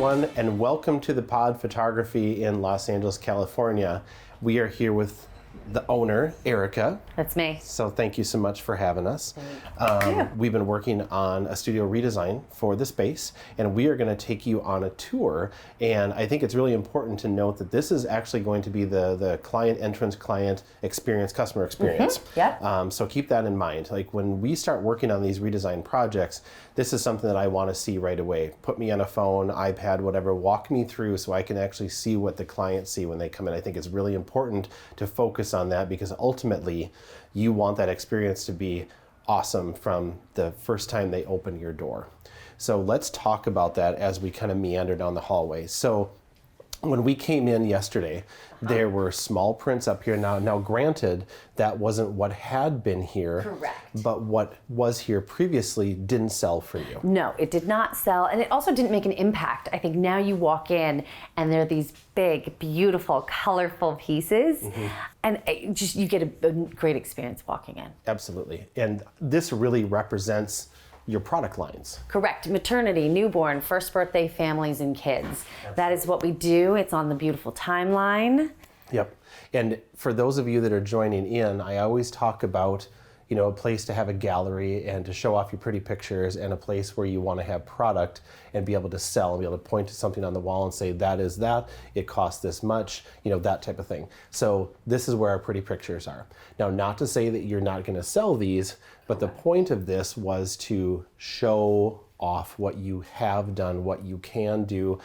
everyone, and welcome to the Pod Photography in Los Angeles, California. We are here with the owner, Erika. That's me. So thank you so much for having us. Thank you. We've been working on a studio redesign for the space, and we are going to take you on a tour. And I think it's really important to note that this is actually going to be the client entrance, client experience, customer experience. Yeah. So keep that in mind. Like when we start working on these redesign projects, this is something that I want to see right away. Put me on a phone, iPad, whatever, walk me through so I can actually see what the clients see when they come in. I think it's really important to focus on that because ultimately you want that experience to be awesome from the first time they open your door. So let's talk about that as we kind of meander down the hallway. So when we came in yesterday, there were small prints up here. Now granted, that wasn't what had been here. Correct. But what was here previously didn't sell for you. No, it did not sell, and it also didn't make an impact. I think now you walk in and there are these big, beautiful, colorful pieces, and you get a great experience walking in. Absolutely. And this really represents your product lines. Correct. Maternity, newborn, first birthday, families, and kids. Absolutely. That is what we do. It's on the beautiful timeline. Yep. And for those of you that are joining in, I always talk about, you know, a place to have a gallery and to show off your pretty pictures, and a place where you want to have product and be able to sell and be able to point to something on the wall and say, that is that, it costs this much, you know, that type of thing. So this is where our pretty pictures are. Now, not to say that you're not going to sell these, but the point of this was to show off what you have done, what you can do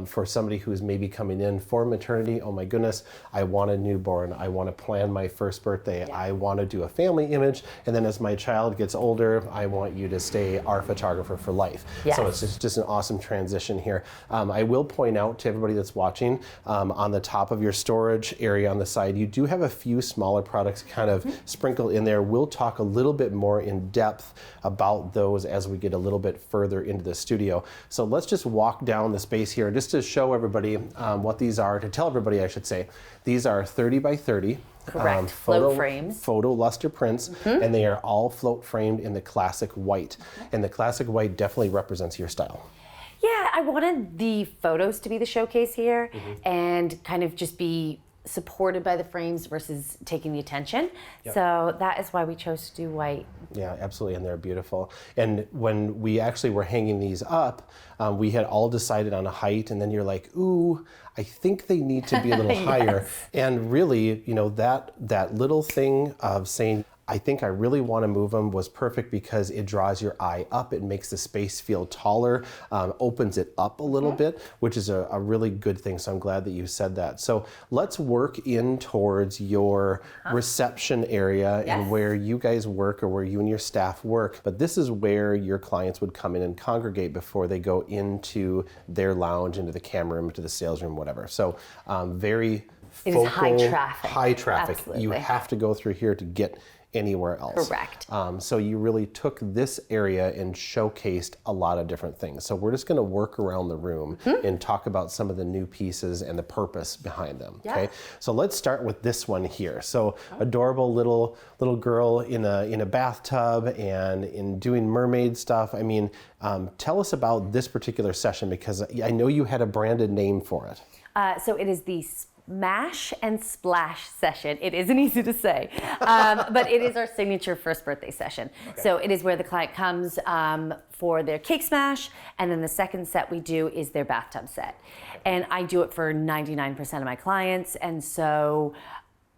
for somebody who's maybe coming in for maternity. Oh my goodness, I want a newborn. I want to plan my first birthday. Yeah. I want to do a family image. And then as my child gets older, I want you to stay our photographer for life. Yes. So it's just an awesome transition here. I will point out to everybody that's watching, on the top of your storage area on the side, you do have a few smaller products kind of sprinkled in there. We'll talk a little bit more in depth about those as we get a little bit further into the studio. So let's just walk down the space here just to show everybody what these are, to tell everybody, I should say. These are 30 by 30. Correct. Float frames. Photo luster prints, and they are all float framed in the classic white. And the classic white definitely represents your style. Yeah, I wanted the photos to be the showcase here and kind of just be supported by the frames versus taking the attention. Yep. So that is why we chose to do white. Yeah, absolutely, and they're beautiful. And when we actually were hanging these up, we had all decided on a height, and then you're like, ooh, I think they need to be a little higher. Yes. And really, you know, that little thing of saying, I think I really want to move them was perfect because it draws your eye up. It makes the space feel taller, opens it up a little bit, which is a really good thing. So I'm glad that you said that. So let's work in towards your reception area and where you guys work or where you and your staff work. But this is where your clients would come in and congregate before they go into their lounge, into the camera room, into the sales room, whatever. So very focal, it is high traffic. High traffic. Absolutely. You have to go through here to get anywhere else. Correct. So you really took this area and showcased a lot of different things. So we're just going to work around the room and talk about some of the new pieces and the purpose behind them. Yeah. Okay. So let's start with this one here. So adorable little girl in a bathtub and in doing mermaid stuff. I mean, tell us about this particular session because I know you had a branded name for it. So it is the Smash and Splash session. It isn't easy to say, but it is our signature first birthday session. Okay. So it is where the client comes for their cake smash, and then the second set we do is their bathtub set. And I do it for 99% of my clients, and so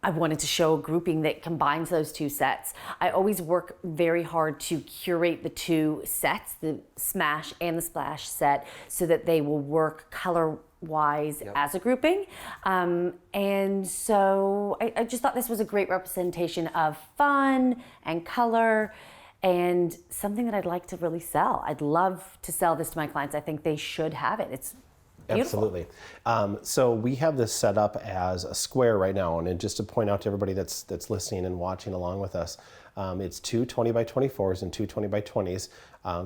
I wanted to show a grouping that combines those two sets. I always work very hard to curate the two sets, the Smash and the Splash set, so that they will work color-wise as a grouping. And so I just thought this was a great representation of fun and color and something that I'd like to really sell. I'd love to sell this to my clients. I think they should have it. It's beautiful. Absolutely. So we have this set up as a square right now, and just to point out to everybody that's listening and watching along with us, it's two 20 by 24s and two 20 by 20s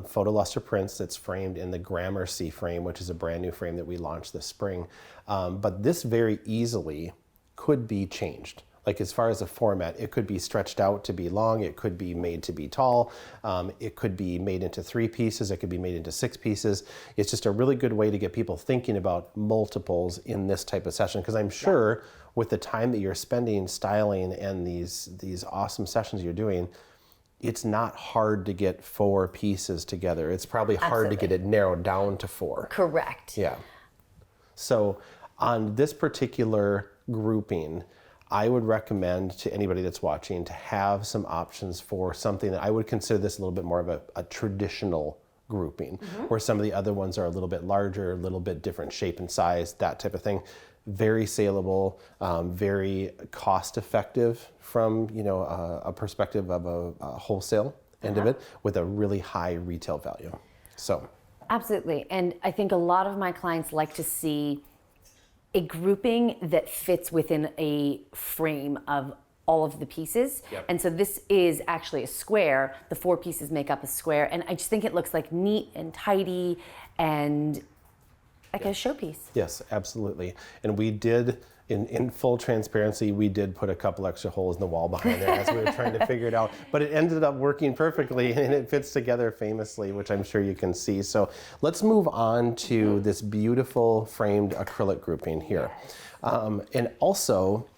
photo luster prints that's framed in the Gramercy frame, which is a brand new frame that we launched this spring. But this very easily could be changed. like as far as a format, it could be stretched out to be long, it could be made to be tall, it could be made into 3 pieces, it could be made into 6 pieces. It's just a really good way to get people thinking about multiples in this type of session, because I'm sure with the time that you're spending styling and these awesome sessions you're doing, it's not hard to get 4 pieces together. It's probably hard to get it narrowed down to 4. Correct. Yeah. So on this particular grouping, I would recommend to anybody that's watching to have some options for something that I would consider this a little bit more of a traditional grouping, where some of the other ones are a little bit larger, a little bit different shape and size, that type of thing. Very saleable, very cost effective from a perspective of a wholesale end of it, with a really high retail value. So absolutely. And I think a lot of my clients like to see a grouping that fits within a frame of all of the pieces. Yep. And so this is actually a square. The 4 pieces make up a square. And I just think it looks like neat and tidy and like a showpiece. yes, absolutely. And we did, in full transparency, we did put a couple extra holes in the wall behind there as we were trying to figure it out. But it ended up working perfectly, and it fits together famously, which I'm sure you can see. So let's move on to this beautiful framed acrylic grouping here. And also,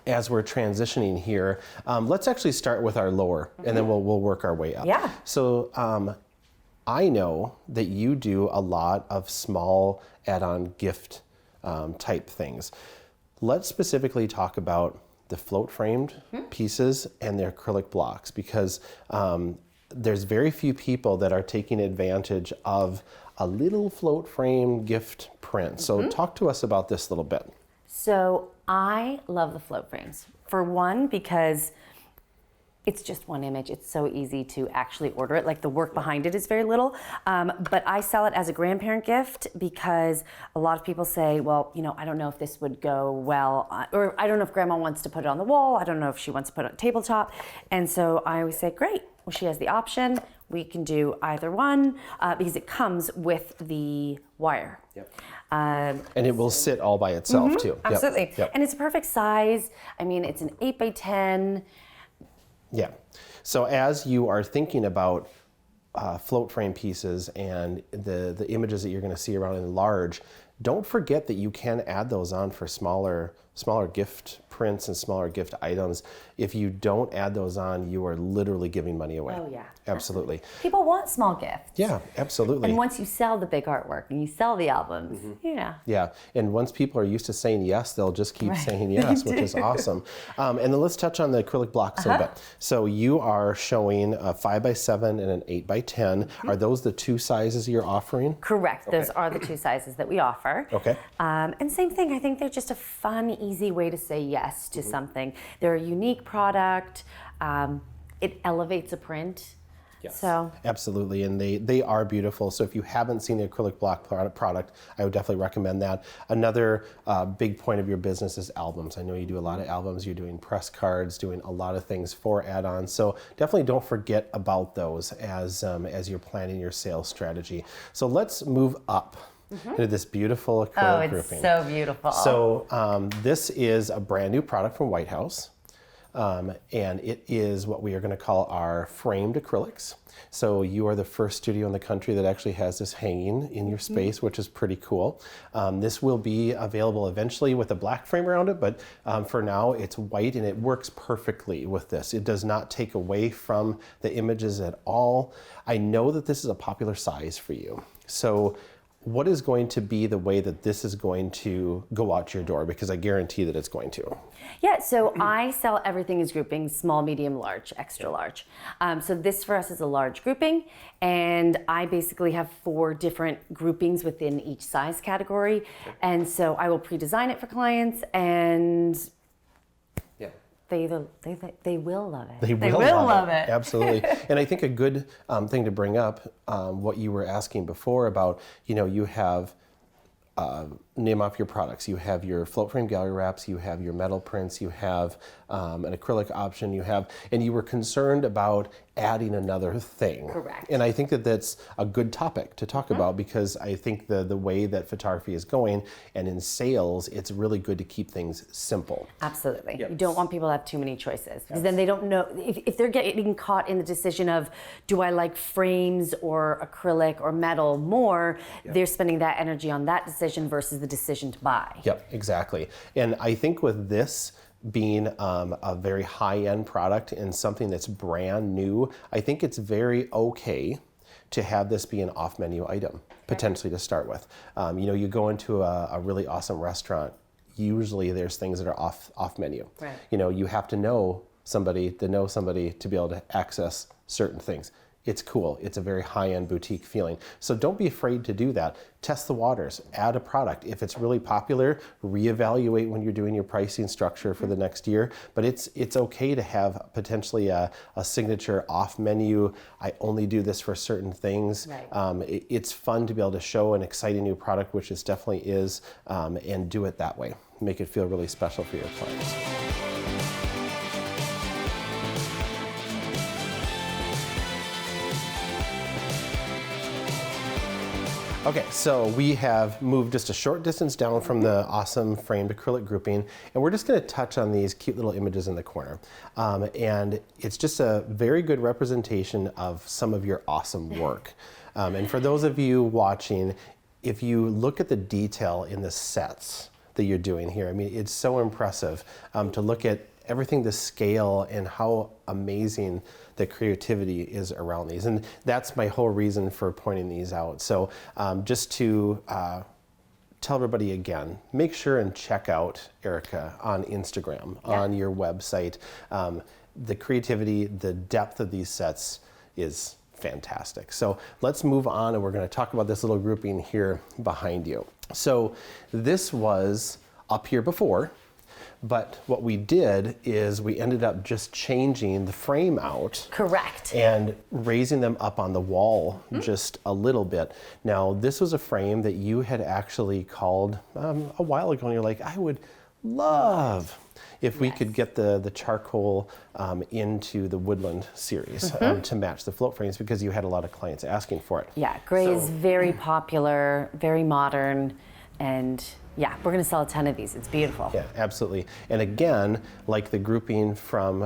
as we're transitioning here, let's actually start with our lower, and then we'll work our way up. Yeah. So I know that you do a lot of small add-on gift type things. Let's specifically talk about the float framed pieces and the acrylic blocks, because there's very few people that are taking advantage of a little float frame gift print. So talk to us about this a little bit. So I love the float frames. For one, because it's just one image. It's so easy to actually order it. Like the work behind it is very little. But I sell it as a grandparent gift because a lot of people say, well, I don't know if this would go well, or I don't know if grandma wants to put it on the wall. I don't know if she wants to put it on a tabletop. And so I always say, great. Well, she has the option. We can do either one because it comes with the wire. Yep. And it will sit all by itself too. Absolutely. Yep. And it's a perfect size. I mean, it's an 8x10. Yeah. So as you are thinking about float frame pieces and the images that you're going to see around in large, don't forget that you can add those on for smaller gift prints and smaller gift items. If you don't add those on, you are literally giving money away. Oh yeah. Absolutely. People want small gifts. Yeah, absolutely. And once you sell the big artwork and you sell the albums, Yeah, and once people are used to saying yes, they'll just keep saying yes, which is awesome. And then let's touch on the acrylic blocks a little bit. So you are showing a 5x7 and an 8x10. Are those the 2 sizes you're offering? Correct. Those are the 2 sizes that we offer. Okay. And same thing, I think they're just a fun, easy way to say yes to something. They're a unique product. It elevates a print. Yes. So absolutely, and they are beautiful. So if you haven't seen the acrylic block product, I would definitely recommend that. Another big point of your business is albums. I know you do a lot of albums. You're doing press cards, doing a lot of things for add-ons. So definitely don't forget about those as you're planning your sales strategy. So let's move up into this beautiful acrylic grouping. So beautiful. So this is a brand new product from White House. And it is what we are going to call our framed acrylics. So you are the first studio in the country that actually has this hanging in your space, which is pretty cool. This will be available eventually with a black frame around it, but for now it's white and it works perfectly with this. It does not take away from the images at all. I know that this is a popular size for you. So what is going to be the way that this is going to go out your door? Because I guarantee that it's going to. Yeah, so I sell everything as groupings, small, medium, large, extra large. So this for us is a large grouping, and I basically have 4 different groupings within each size category. And so I will pre-design it for clients, and they will love it. They will love it. Absolutely. And I think a good thing to bring up, what you were asking before about, you have name off your products. You have your float frame gallery wraps, you have your metal prints, you have an acrylic option, and you were concerned about adding another thing. Correct. And I think that that's a good topic to talk about, because I think the way that photography is going and in sales, it's really good to keep things simple. Absolutely. Yep. You don't want people to have too many choices, because then they don't know, if they're getting caught in the decision of, do I like frames or acrylic or metal more, they're spending that energy on that decision versus the decision to buy. Yep, exactly. And I think with this being a very high-end product and something that's brand new, I think it's very okay to have this be an off-menu item, potentially to start with. You go into a really awesome restaurant, usually there's things that are off menu. Right. You have to know somebody to be able to access certain things. It's cool. It's a very high-end boutique feeling. So don't be afraid to do that. Test the waters. Add a product. If it's really popular, reevaluate when you're doing your pricing structure for the next year. But it's okay to have potentially a signature off menu. I only do this for certain things. Right. It's fun to be able to show an exciting new product, which this definitely is, and do it that way. Make it feel really special for your clients. Okay, so we have moved just a short distance down from the awesome framed acrylic grouping, and we're just going to touch on these cute little images in the corner. And it's just a very good representation of some of your awesome work. And for those of you watching, if you look at the detail in the sets that you're doing here, I mean, it's so impressive to look at everything, the scale, and how amazing the creativity is around these. And that's my whole reason for pointing these out. So just to tell everybody again, make sure and check out Erika on Instagram, on your website. The creativity, the depth of these sets is fantastic. So let's move on, and we're going to talk about this little grouping here behind you. So this was up here before, but what we did is we ended up just changing the frame out. Correct. And raising them up on the wall just a little bit. Now, this was a frame that you had actually called a while ago, and you're like, I would love if we could get the charcoal into the woodland series to match the float frames, because you had a lot of clients asking for it. Yeah, gray is very popular, very modern, and yeah, we're going to sell a ton of these. It's beautiful. Yeah, absolutely. And again, like the grouping from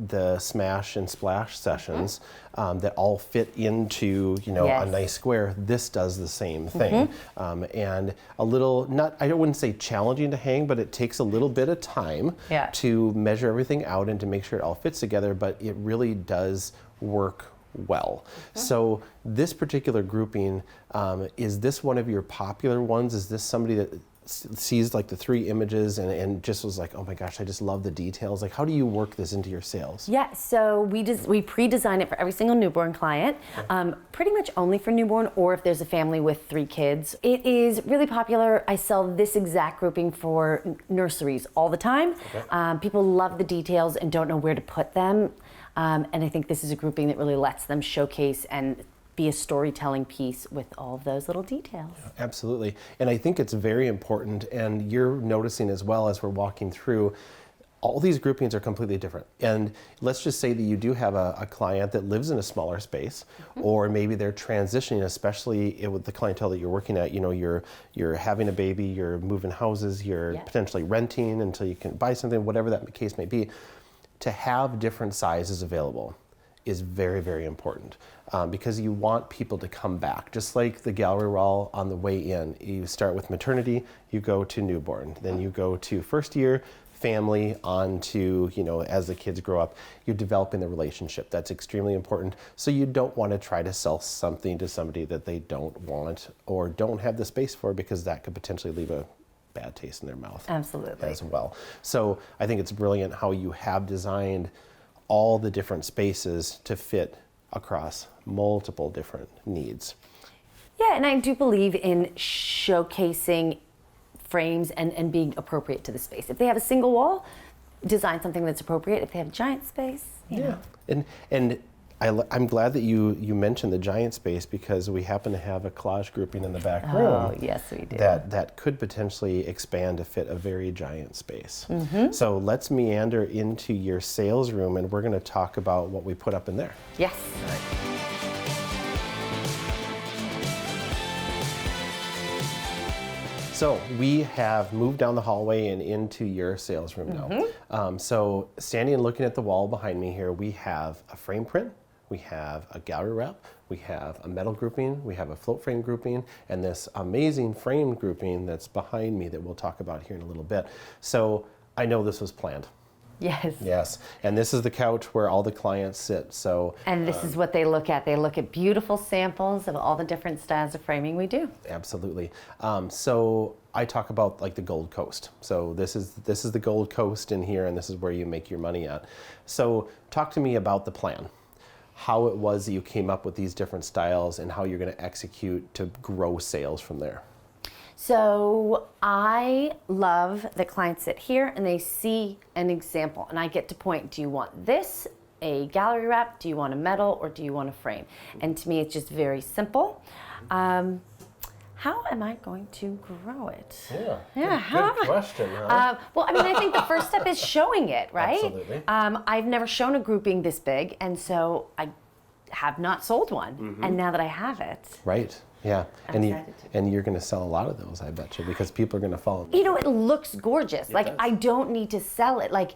the Smash and Splash sessions that all fit into a nice square, this does the same thing. And a little, I wouldn't say challenging to hang, but it takes a little bit of time to measure everything out and to make sure it all fits together, but it really does work well. So this particular grouping, is this one of your popular ones? Is this somebody that sees like the 3 images and just was like, oh my gosh, I just love the details? Like, how do you work this into your sales? Yeah, so we pre-design it for every single newborn client, pretty much only for newborn, or if there's a family with 3 kids. It is really popular. I sell this exact grouping for nurseries all the time. People love the details and don't know where to put them. And I think this is a grouping that really lets them showcase and be a storytelling piece with all of those little details. Absolutely. And I think it's very important, and you're noticing as well as we're walking through, all these groupings are completely different. And let's just say that you do have a client that lives in a smaller space, or maybe they're transitioning, especially with the clientele that you're working at. You're having a baby, you're moving houses, you're potentially renting until you can buy something, whatever that case may be. To have different sizes available is very, very important, because you want people to come back. Just like the gallery wall on the way in, you start with maternity, you go to newborn, then you go to first year, family, on to, as the kids grow up, you're developing the relationship. That's extremely important. So you don't want to try to sell something to somebody that they don't want or don't have the space for, because that could potentially leave a bad taste in their mouth. Absolutely. As well. So I think it's brilliant how you have designed all the different spaces to fit across multiple different needs. Yeah, and I do believe in showcasing frames and being appropriate to the space. If they have a single wall, design something that's appropriate. If they have a giant space, you know. And I'm glad that you mentioned the giant space because we happen to have a collage grouping in the back room. Oh, yes, we do. That could potentially expand to fit a very giant space. So let's meander into your sales room and we're going to talk about what we put up in there. Yes. So we have moved down the hallway and into your sales room now. So standing and looking at the wall behind me here, we have a frame print, we have a gallery wrap, we have a metal grouping, we have a float frame grouping, and this amazing frame grouping that's behind me that we'll talk about here in a little bit. So I know this was planned. Yes. Yes, and this is the couch where all the clients sit. So, and this is what they look at. They look at beautiful samples of all the different styles of framing we do. Absolutely. So I talk about like the Gold Coast. So this is the Gold Coast in here, and this is where you make your money at. So talk to me about the plan. How it was that you came up with these different styles and how you're going to execute to grow sales from there. So I love that clients sit here and they see an example and I get to point, do you want this, a gallery wrap, do you want a metal, or do you want a frame? And to me it's just very simple. How am I going to grow it? Good question. Huh? Well, I mean, I think the first step is showing it, right? Absolutely. I've never shown a grouping this big, and so I have not sold one. And now that I have it, Right. Yeah, I'm and you're going to sell a lot of those, I bet you, because people are going to follow. You know, it looks gorgeous. It like does. I don't need to sell it. Like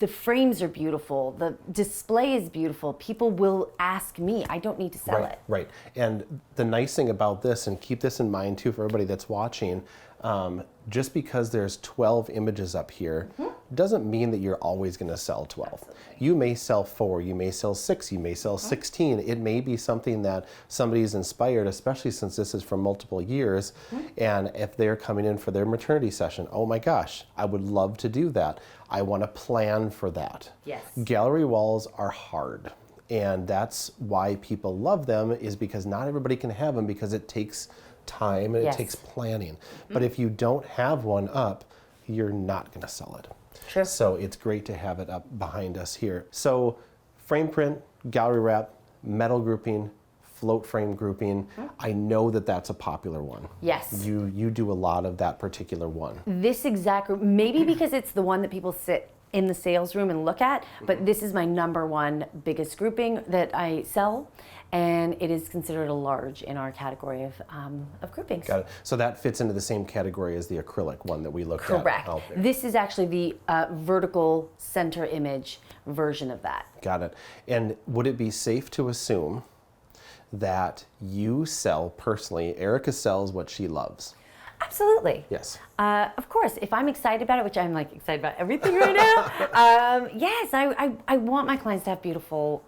the frames are beautiful, the display is beautiful. People will ask me. I don't need to sell it. Right. And the nice thing about this, and keep this in mind too for everybody that's watching, just because there's 12 images up here doesn't mean that you're always going to sell 12. Absolutely. You may sell 4, you may sell 6, you may sell 16. It may be something that somebody's inspired, especially since this is for multiple years. And if they're coming in for their maternity session, oh my gosh, I would love to do that. I want to plan for that. Yes. Gallery walls are hard. And that's why people love them, is because not everybody can have them because it takes time and Yes. it takes planning. But if you don't have one up, you're not going to sell it. Sure. So it's great to have it up behind us here. So frame print, gallery wrap, metal grouping, float frame grouping. I know that that's a popular one. Yes. You do a lot of that particular one. This exact group, maybe because it's the one that people sit in the sales room and look at, but this is my number one biggest grouping that I sell, and it is considered a large in our category of groupings. Got it. So that fits into the same category as the acrylic one that we looked at Correct. out there. This is actually the vertical center image version of that. Got it. And would it be safe to assume that you sell personally, Erika sells what she loves? Absolutely. Yes. Of course, if I'm excited about it, which I'm like excited about everything right now, yes, I want my clients to have beautiful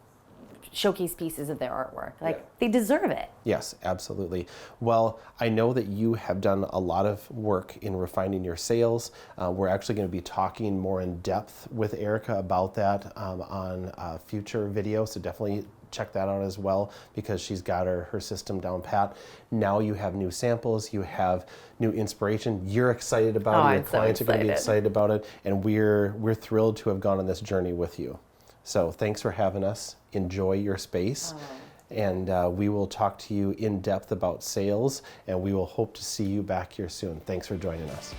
showcase pieces of their artwork. Like they deserve it. Yes, absolutely. Well, I know that you have done a lot of work in refining your sales. We're actually going to be talking more in depth with Erika about that on future videos, so definitely check that out as well, because she's got her system down pat. Now you have new samples, you have new inspiration. You're excited about it. Your I'm so clients are going to be excited. excited about it, and we're thrilled to have gone on this journey with you. So thanks for having us. Enjoy your space. And we will talk to you in depth about sales, and we will hope to see you back here soon. Thanks for joining us.